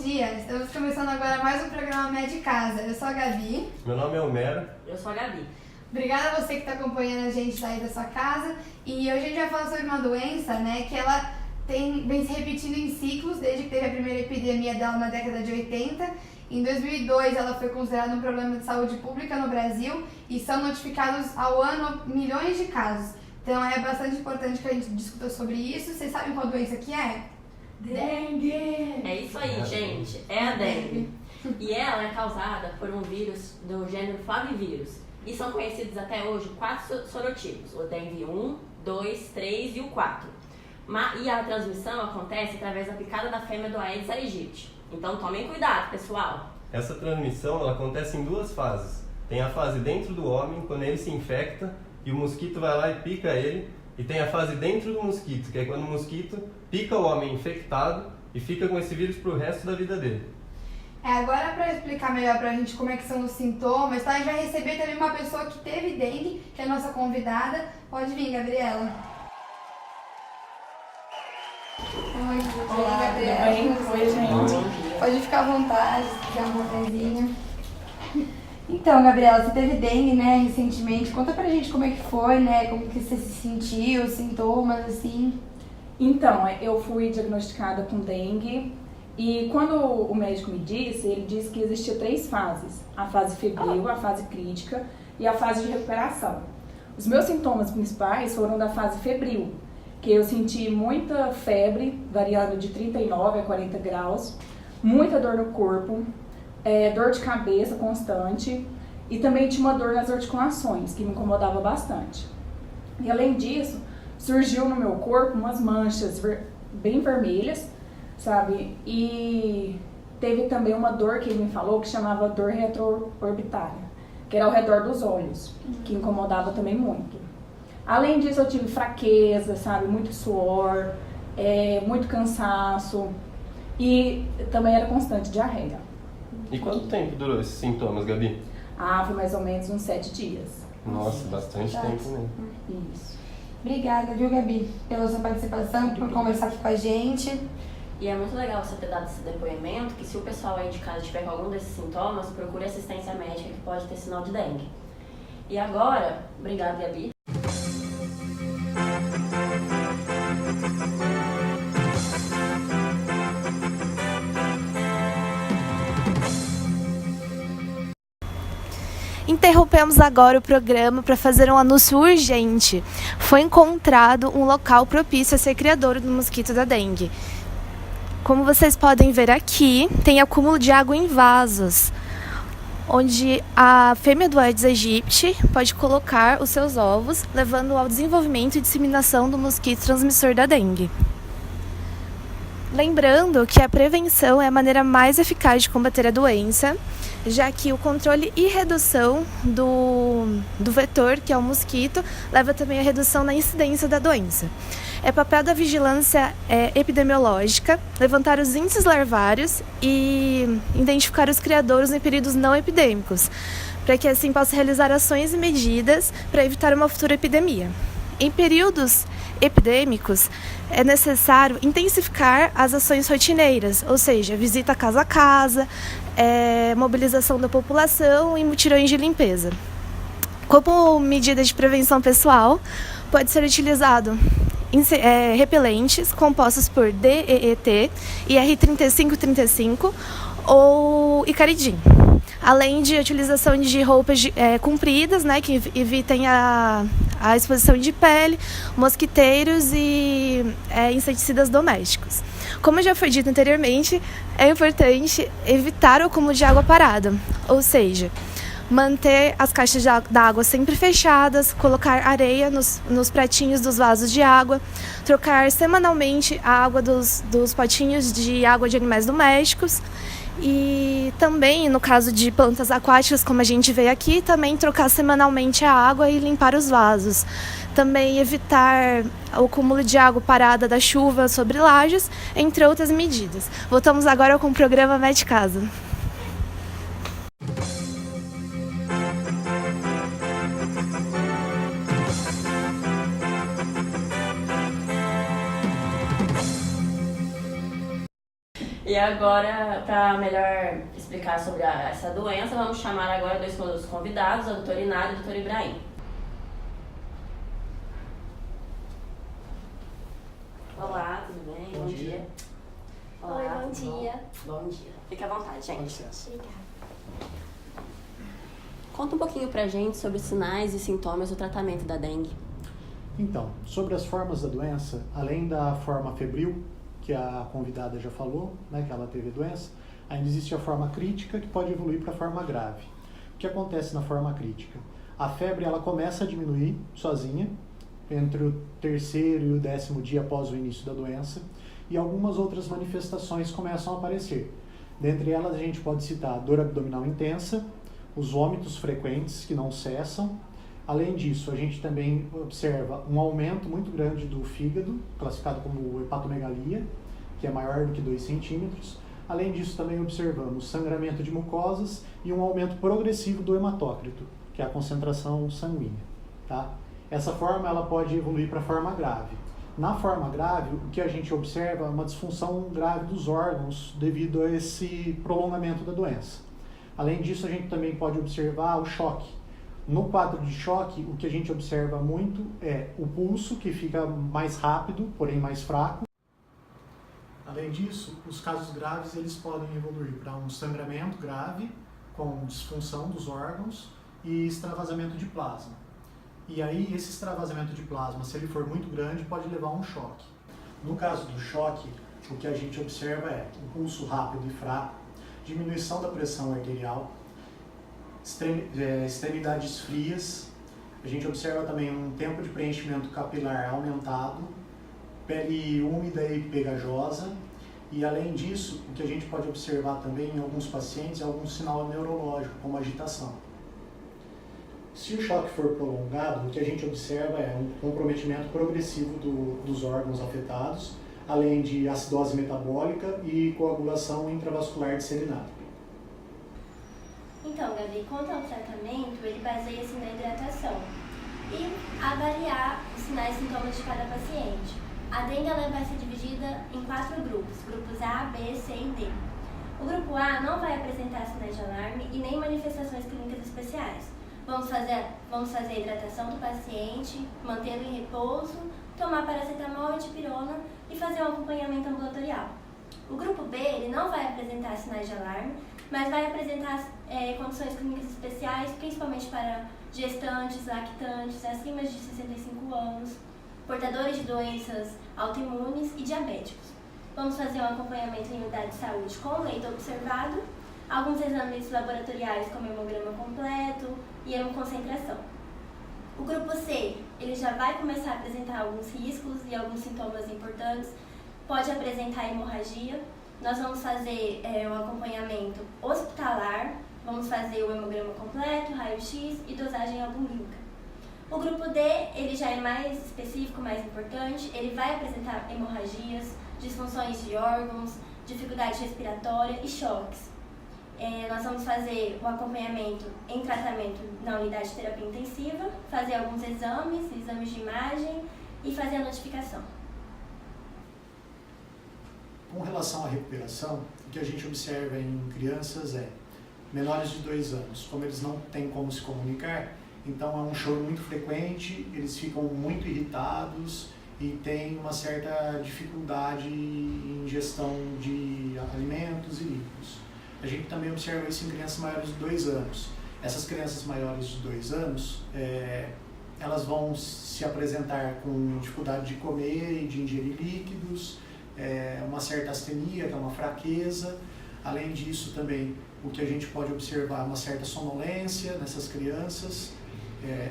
dia, estamos começando agora mais um programa Média de Casa. Eu sou a Gabi. Meu nome é Homero. Eu sou a Gabi. Obrigada a você que está acompanhando a gente daí da sua casa. E hoje a gente vai falar sobre uma doença, né, que ela vem se repetindo em ciclos desde que teve a primeira epidemia dela na década de 80. Em 2002 ela foi considerada um problema de saúde pública no Brasil e são notificados ao ano milhões de casos. Então é bastante importante que a gente discuta sobre isso. Vocês sabem qual doença que é? Dengue! É isso aí, gente. É a dengue. E ela é causada por um vírus do gênero flavivírus. E são conhecidos até hoje 4 sorotipos: o dengue 1, 2, 3 e o 4. E a transmissão acontece através da picada da fêmea do Aedes aegypti. Então tomem cuidado, pessoal. Essa transmissão ela acontece em 2 fases. Tem a fase dentro do homem, quando ele se infecta e o mosquito vai lá e pica ele. E tem a fase dentro do mosquito, que é quando o mosquito pica o homem infectado e fica com esse vírus pro resto da vida dele. Agora, para explicar melhor pra gente como é que são os sintomas, tá? A gente vai receber também uma pessoa que teve dengue, que é a nossa convidada. Pode vir, Gabriela. Oi, tudo bem, Gabriela? Tudo bem? Oi, gente. Pode ficar à vontade, se quiser um cafezinho. Então, Gabriela, você teve dengue, né, recentemente. Conta pra gente como é que foi, né, como que você se sentiu, os sintomas, assim. Então, eu fui diagnosticada com dengue e quando o médico me disse, ele disse que existia 3 fases. A fase febril, a fase crítica e a fase de recuperação. Os meus sintomas principais foram da fase febril, que eu senti muita febre, variando de 39 a 40 graus, muita dor no corpo, dor de cabeça constante e também tinha uma dor nas articulações, que me incomodava bastante. E além disso, surgiu no meu corpo umas manchas bem vermelhas, sabe? E teve também uma dor que ele me falou que chamava dor retroorbitária, que era ao redor dos olhos, que incomodava também muito. Além disso, eu tive fraqueza, sabe? Muito suor, muito cansaço e também era constante diarreia. E quanto tempo durou esses sintomas, Gabi? Foi mais ou menos uns 7 dias. Nossa, bastante tempo mesmo. Isso. Obrigada, viu, Gabi, pela sua participação, por conversar aqui com a gente. E é muito legal você ter dado esse depoimento, que se o pessoal aí de casa tiver com algum desses sintomas, procure assistência médica que pode ter sinal de dengue. E agora, obrigada, Gabi. Interrompemos agora o programa para fazer um anúncio urgente. Foi encontrado um local propício a ser criadouro do mosquito da dengue. Como vocês podem ver aqui, tem acúmulo de água em vasos, onde a fêmea do Aedes aegypti pode colocar os seus ovos, levando ao desenvolvimento e disseminação do mosquito transmissor da dengue. Lembrando que a prevenção é a maneira mais eficaz de combater a doença, já que o controle e redução do vetor, que é o mosquito, leva também à redução na incidência da doença. É papel da vigilância epidemiológica levantar os índices larvários e identificar os criadouros em períodos não epidêmicos, para que assim possa realizar ações e medidas para evitar uma futura epidemia. Em períodos epidêmicos, é necessário intensificar as ações rotineiras, ou seja, visita casa a casa, mobilização da população e mutirões de limpeza. Como medida de prevenção pessoal, pode ser utilizado repelentes compostos por DEET e R3535 ou Icaridin, além de utilização de roupas compridas, né, que evitem a exposição de pele, mosquiteiros e inseticidas domésticos. Como já foi dito anteriormente, é importante evitar o acúmulo de água parada, ou seja, manter as caixas da água sempre fechadas, colocar areia nos pratinhos dos vasos de água, trocar semanalmente a água dos potinhos de água de animais domésticos e também, no caso de plantas aquáticas, como a gente vê aqui, também trocar semanalmente a água e limpar os vasos. Também evitar o acúmulo de água parada da chuva sobre lajes, entre outras medidas. Voltamos agora com o programa Média de Casa. E E agora, para melhor explicar sobre essa doença, vamos chamar agora dois convidados, a doutora Inália e o doutor Ibrahim. Olá, tudo bem? Bom dia. Olá, Oi, bom dia. Bom dia. Fique à vontade, Com gente. licença. Obrigada. Conta um pouquinho pra gente sobre os sinais e sintomas do tratamento da dengue. Então, sobre as formas da doença, além da forma febril, que a convidada já falou, né, que ela teve a doença, ainda existe a forma crítica, que pode evoluir para a forma grave. O que acontece na forma crítica? A febre ela começa a diminuir sozinha, entre o 3º e o 10º dia após o início da doença, e algumas outras manifestações começam a aparecer. Dentre elas, a gente pode citar a dor abdominal intensa, os vômitos frequentes que não cessam. Além disso, a gente também observa um aumento muito grande do fígado, classificado como hepatomegalia, que é maior do que 2 centímetros. Além disso, também observamos sangramento de mucosas e um aumento progressivo do hematócrito, que é a concentração sanguínea. Tá? Essa forma ela pode evoluir para a forma grave. Na forma grave, o que a gente observa é uma disfunção grave dos órgãos devido a esse prolongamento da doença. Além disso, a gente também pode observar o choque. No quadro de choque, o que a gente observa muito é o pulso, que fica mais rápido, porém mais fraco. Além disso, os casos graves eles podem evoluir para um sangramento grave, com disfunção dos órgãos e extravasamento de plasma. E aí, esse extravasamento de plasma, se ele for muito grande, pode levar a um choque. No caso do choque, o que a gente observa é um pulso rápido e fraco, diminuição da pressão arterial, extremidades frias. A gente observa também um tempo de preenchimento capilar aumentado, pele úmida e pegajosa. E além disso, o que a gente pode observar também em alguns pacientes é algum sinal neurológico, como agitação. Se o choque for prolongado, o que a gente observa é um comprometimento progressivo dos órgãos afetados, além de acidose metabólica e coagulação intravascular disseminada. Então, Gabi, quanto ao tratamento, ele baseia-se na hidratação e avaliar os sinais e sintomas de cada paciente. A dengue ela vai ser dividida em 4 grupos, grupos A, B, C e D. O grupo A não vai apresentar sinais de alarme e nem manifestações clínicas especiais. Vamos fazer a hidratação do paciente, mantê-lo em repouso, tomar paracetamol e dipirona e fazer um acompanhamento ambulatorial. O grupo B ele não vai apresentar sinais de alarme, mas vai apresentar condições clínicas especiais, principalmente para gestantes, lactantes, acima de 65 anos, portadores de doenças autoimunes e diabéticos. Vamos fazer um acompanhamento em unidade de saúde com o leito observado, alguns exames laboratoriais como hemograma completo e hemoconcentração. O grupo C, ele já vai começar a apresentar alguns riscos e alguns sintomas importantes, pode apresentar hemorragia. Nós vamos fazer um acompanhamento hospitalar, vamos fazer o hemograma completo, raio-x e dosagem albumínica. O grupo D, ele já é mais específico, mais importante, ele vai apresentar hemorragias, disfunções de órgãos, dificuldade respiratória e choques. Nós vamos fazer o acompanhamento em tratamento na unidade de terapia intensiva, fazer alguns exames de imagem e fazer a notificação. Com relação à recuperação, o que a gente observa em crianças é menores de 2 anos, como eles não têm como se comunicar, então é um choro muito frequente, eles ficam muito irritados e têm uma certa dificuldade em ingestão de alimentos e líquidos. A gente também observa isso em crianças maiores de 2 anos. Essas crianças maiores de 2 anos, elas vão se apresentar com dificuldade de comer e de ingerir líquidos, uma certa astenia, que é uma fraqueza. Além disso, também, o que a gente pode observar é uma certa sonolência nessas crianças.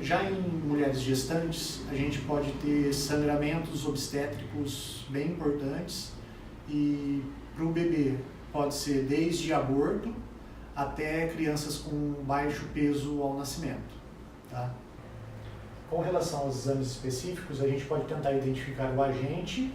Já em mulheres gestantes, a gente pode ter sangramentos obstétricos bem importantes e para o bebê pode ser desde aborto até crianças com baixo peso ao nascimento. Tá? Com relação aos exames específicos, a gente pode tentar identificar o agente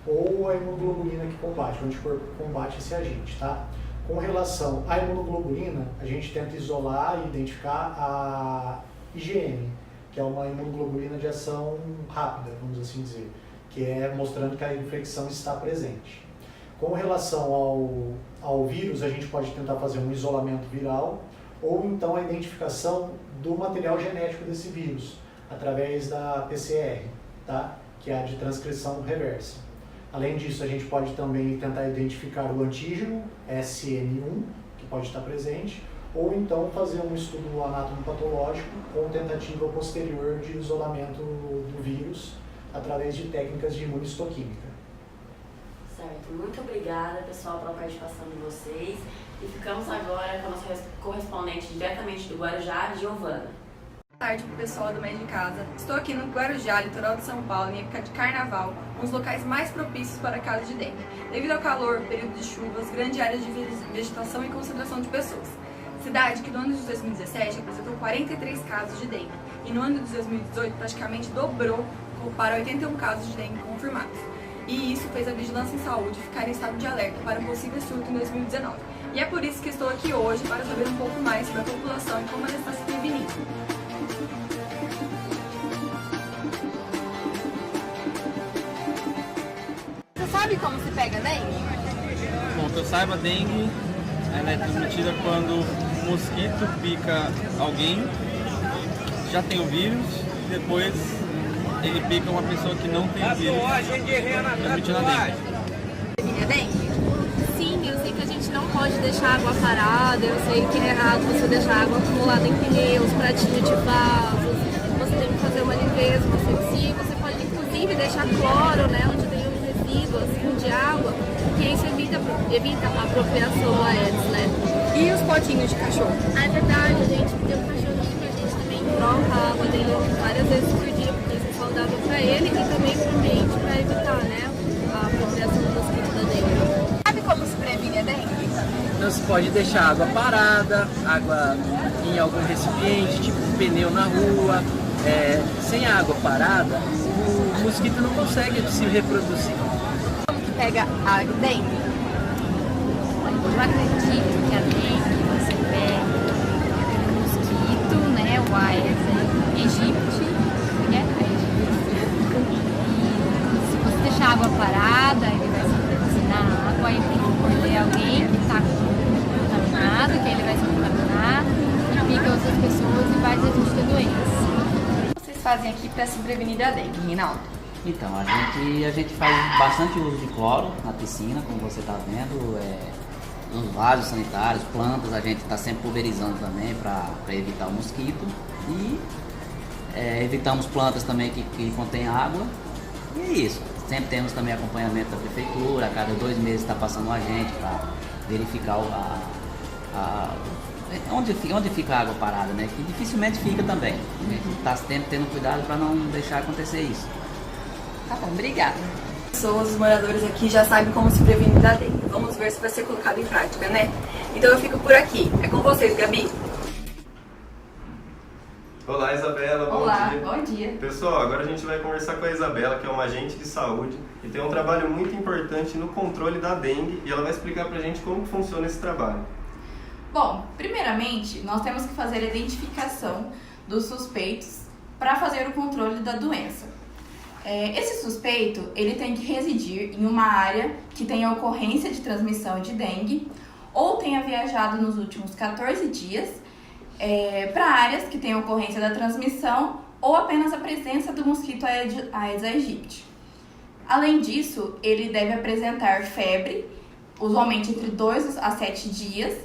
ou a imunoglobulina que combate, o anticorpo que combate esse agente. Tá? Com relação à imunoglobulina, a gente tenta isolar e identificar a IgM, que é uma imunoglobulina de ação rápida, vamos assim dizer, que é mostrando que a infecção está presente. Com relação ao vírus, a gente pode tentar fazer um isolamento viral ou então a identificação do material genético desse vírus, através da PCR, tá? Que é a de transcrição reversa. Além disso, a gente pode também tentar identificar o antígeno SN1, que pode estar presente, ou então fazer um estudo anatomopatológico com tentativa posterior de isolamento do vírus através de técnicas de imunistoquímica. Certo, muito obrigada, pessoal, pela participação de vocês. E ficamos agora com a nossa correspondente diretamente do Guarujá, Giovana. Boa tarde para o pessoal do Meio de Casa. Estou aqui no Guarujá, litoral de São Paulo, em época de carnaval, um dos locais mais propícios para casos de dengue. Devido ao calor, período de chuvas, grande área de vegetação e concentração de pessoas. Cidade que no ano de 2017 apresentou 43 casos de dengue e no ano de 2018 praticamente dobrou para 81 casos de dengue confirmados. E isso fez a Vigilância em Saúde ficar em estado de alerta para um possível surto em 2019. E é por isso que estou aqui hoje para saber um pouco mais sobre a população e como ela está se prevenindo. Você sabe como se pega dengue? Bom, que eu saiba, a dengue ela é transmitida quando um mosquito pica alguém, já tem o vírus, e depois ele pica uma pessoa que não tem o vírus, transmitindo a dengue. É dengue? Sim, eu sei que a gente não pode deixar água parada, eu sei que é errado você deixar água acumulada em pneus, pratinho de vasos, você tem que fazer uma limpeza, você pode inclusive deixar cloro, né, onde tem um resíduo assim, de água, porque isso evita a apropriação a Aedes, né? E os potinhos de cachorro? Ah, é verdade, a gente tem um cachorrinho, a gente também troca a água dele várias vezes por dia, porque isso é saudável para ele e também para o ambiente, para evitar, né, a apropriação do mosquito da dengue. Sabe como se previne a dengue? Não se pode deixar água parada, água em algum recipiente, tipo um pneu na rua. Sem água parada, o mosquito não consegue se reproduzir. Como que pega a dengue? Eu acredito que a dengue você pega o mosquito, né, o Aedes aegypti, né, e se você deixar a água parada, ele vai se reproduzir na água, e tem que morder alguém que está contaminado, que ele vai se contaminar, e pica outras pessoas e vai transmitir doenças. O que vocês fazem aqui para se prevenir da dengue, Rinaldo? Então, a gente faz bastante uso de cloro na piscina, como você está vendo, nos vasos sanitários, plantas, a gente está sempre pulverizando também para evitar o mosquito. E evitamos plantas também que contêm água. E é isso. Sempre temos também acompanhamento da prefeitura, a cada 2 meses está passando um agente para verificar onde fica a água parada, né? Que dificilmente fica também. A gente está sempre tendo cuidado para não deixar acontecer isso. Tá bom, obrigada. Os moradores aqui já sabem como se prevenir da dengue. Vamos ver se vai ser colocado em prática, né? Então eu fico por aqui. É com vocês, Gabi. Olá, Isabela, Olá, bom dia. bom dia. Pessoal, agora a gente vai conversar com a Isabela, que é uma agente de saúde e tem um trabalho muito importante no controle da dengue, e ela vai explicar pra gente como funciona esse trabalho. Bom, primeiramente, nós temos que fazer a identificação dos suspeitos para fazer o controle da doença. Esse suspeito, ele tem que residir em uma área que tenha ocorrência de transmissão de dengue ou tenha viajado nos últimos 14 dias para áreas que tenham ocorrência da transmissão ou apenas a presença do mosquito Aedes aegypti. Além disso, ele deve apresentar febre, usualmente entre 2 a 7 dias,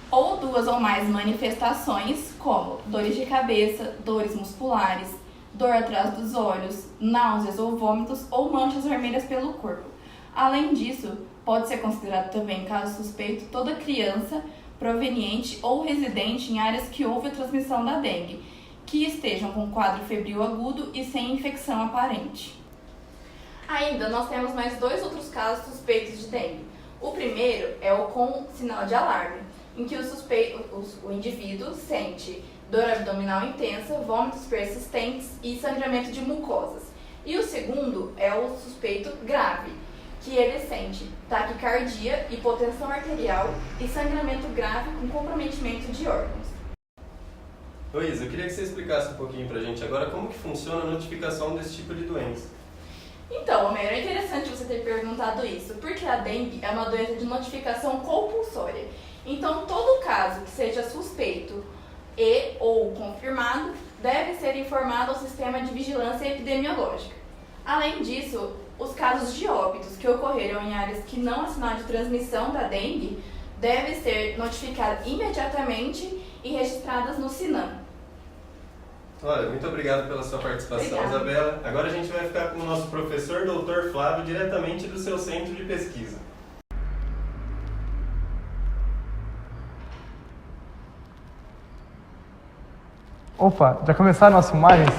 ou 2 ou mais manifestações como dores de cabeça, dores musculares, dor atrás dos olhos, náuseas ou vômitos ou manchas vermelhas pelo corpo. Além disso, pode ser considerado também caso suspeito toda criança proveniente ou residente em áreas que houve a transmissão da dengue, que estejam com quadro febril agudo e sem infecção aparente. Ainda nós temos mais 2 outros casos suspeitos de dengue. O primeiro é o com sinal de alarme, em que o indivíduo sente dor abdominal intensa, vômitos persistentes e sangramento de mucosas. E o segundo é o suspeito grave, que ele sente taquicardia, hipotensão arterial e sangramento grave com comprometimento de órgãos. Oi, Isa, eu queria que você explicasse um pouquinho pra gente agora como que funciona a notificação desse tipo de doença. Então, Homero, é interessante você ter perguntado isso, porque a dengue é uma doença de notificação compulsória. Então, todo caso que seja suspeito e ou confirmado deve ser informado ao sistema de vigilância epidemiológica. Além disso, os casos de óbitos que ocorreram em áreas que não há sinal de transmissão da dengue devem ser notificados imediatamente e registradas no SINAM. Olha, muito obrigado pela sua participação, Obrigada. Isabela. Agora a gente vai ficar com o nosso professor, Dr. Flávio, diretamente do seu centro de pesquisa. Opa, já começaram as filmagens?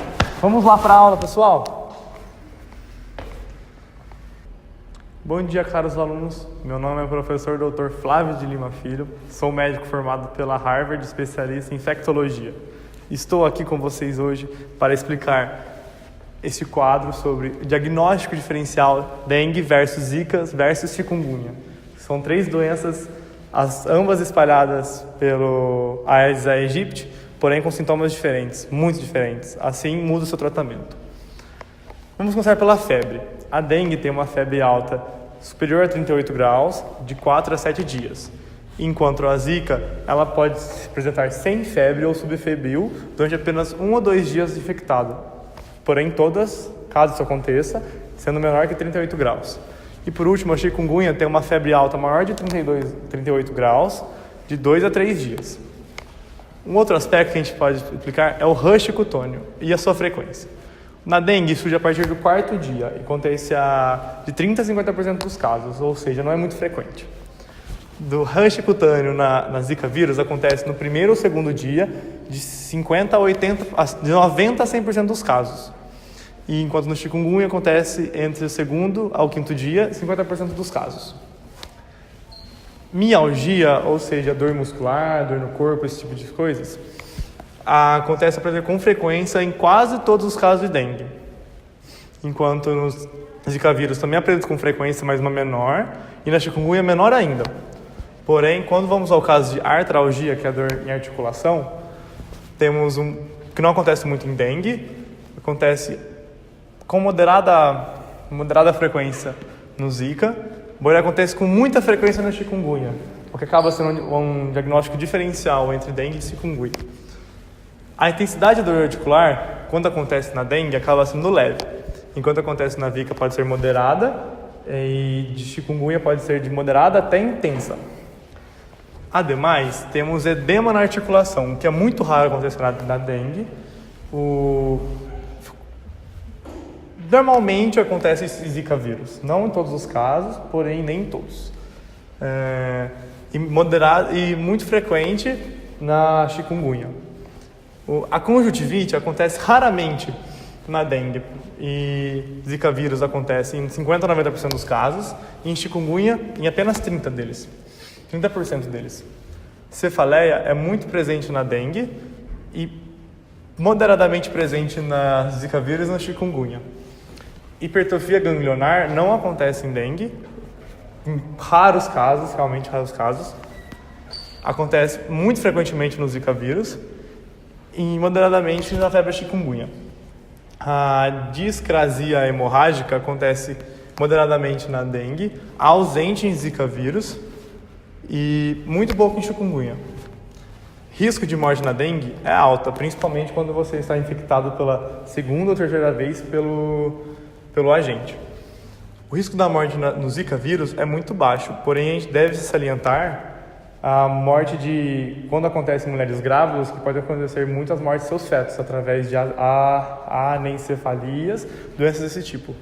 Vamos lá para a aula, pessoal! Bom dia, caros alunos. Meu nome é o professor Dr. Flávio de Lima Filho. Sou médico formado pela Harvard, especialista em infectologia. Estou aqui com vocês hoje para explicar esse quadro sobre diagnóstico diferencial dengue versus zika versus chikungunya. São 3 doenças, ambas espalhadas pelo Aedes aegypti, porém com sintomas diferentes, muito diferentes. Assim muda o seu tratamento. Vamos começar pela febre. A dengue tem uma febre alta superior a 38 graus, de 4 a 7 dias. Enquanto a zika, ela pode se apresentar sem febre ou subfebril durante apenas 1 ou 2 dias infectado. Porém, todas, caso isso aconteça, sendo menor que 38 graus. E por último, a chikungunya tem uma febre alta maior de 38 graus, de 2 a 3 dias. Um outro aspecto que a gente pode explicar é o rush cutâneo e a sua frequência. Na dengue, surge a partir do 4º dia e acontece de 30% a 50% dos casos, ou seja, não é muito frequente. Do rush cutâneo na zika vírus acontece no 1º ou 2º dia, de 50% a 80%, de 90% a 100% dos casos. E enquanto no chikungunya acontece entre o 2º ao 5º dia, 50% dos casos. Mialgia, ou seja, dor muscular, dor no corpo, esse tipo de coisas, acontece com frequência em quase todos os casos de dengue. Enquanto nos zika vírus também apresenta com frequência, mas uma menor, e na chikungunya menor ainda. Porém, quando vamos ao caso de artralgia, que é a dor em articulação, temos que não acontece muito em dengue, acontece com moderada frequência no zika, porém acontece com muita frequência na chikungunya, o que acaba sendo um diagnóstico diferencial entre dengue e chikungunya. A intensidade da dor articular, quando acontece na dengue, acaba sendo leve, enquanto acontece na zika pode ser moderada e de chikungunya pode ser de moderada até intensa. Ademais, temos edema na articulação, que é muito raro acontecer na dengue. Normalmente acontece em zika vírus, não em todos os casos, porém nem em todos. E muito frequente na chikungunya. A conjuntivite acontece raramente na dengue e zika vírus acontece em 50% a 90% dos casos e em chikungunya em apenas 30% deles. Cefaleia é muito presente na dengue e moderadamente presente na zika vírus e na chikungunya. Hipertrofia ganglionar não acontece em dengue, em raros casos, realmente raros casos. Acontece muito frequentemente no zika vírus e moderadamente na febre chikungunya. A discrasia hemorrágica acontece moderadamente na dengue, ausente em zika vírus e muito pouco em chikungunya. Risco de morte na dengue é alta, principalmente quando você está infectado pela 2ª ou 3ª vez pelo agente. O risco da morte no zika vírus é muito baixo, porém a gente deve salientar a morte quando acontece em mulheres grávidas, que pode acontecer muitas mortes de seus fetos, através de anencefalias, doenças desse tipo,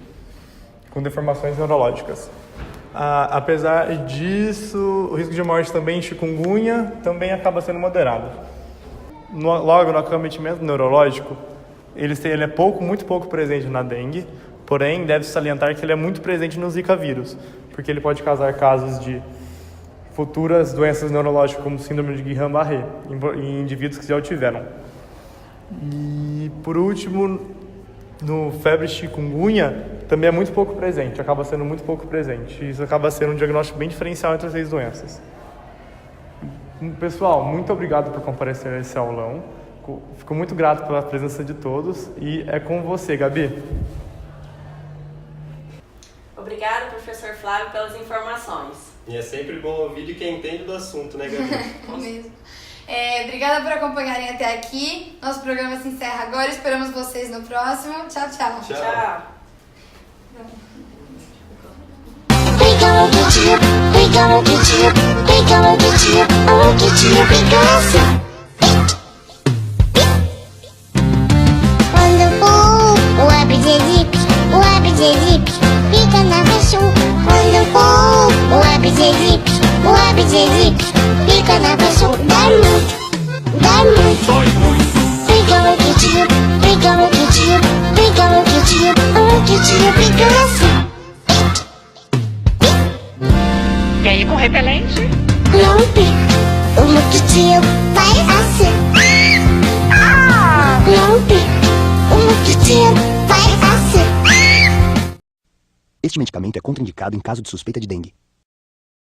com deformações neurológicas. Apesar disso, o risco de morte também em chikungunya também acaba sendo moderado. Logo, no acometimento neurológico, ele é muito pouco presente na dengue, porém, deve-se salientar que ele é muito presente no zika vírus, porque ele pode causar casos de futuras doenças neurológicas, como síndrome de Guillain-Barré, em indivíduos que já o tiveram. E, por último, no febre chikungunya, também é muito pouco presente, acaba sendo muito pouco presente. Isso acaba sendo um diagnóstico bem diferencial entre as 3 doenças. Pessoal, muito obrigado por comparecer a esse aulão. Fico muito grato pela presença de todos e é com você, Gabi. Flávio, pelas informações. E é sempre bom ouvir de quem entende do assunto, né, Gabi? Mesmo. Obrigada por acompanharem até aqui. Nosso programa se encerra agora. Esperamos vocês no próximo. Tchau, tchau. Tchau. O abdezip fica na paixão. Quando for o abdezip fica na paixão. Dá muito. Fica um quentinho, fica assim. E aí, com repelente? Não pica, o moquitinho vai assim. Não pica, o moquitinho vai assim. Este medicamento é contraindicado em caso de suspeita de dengue.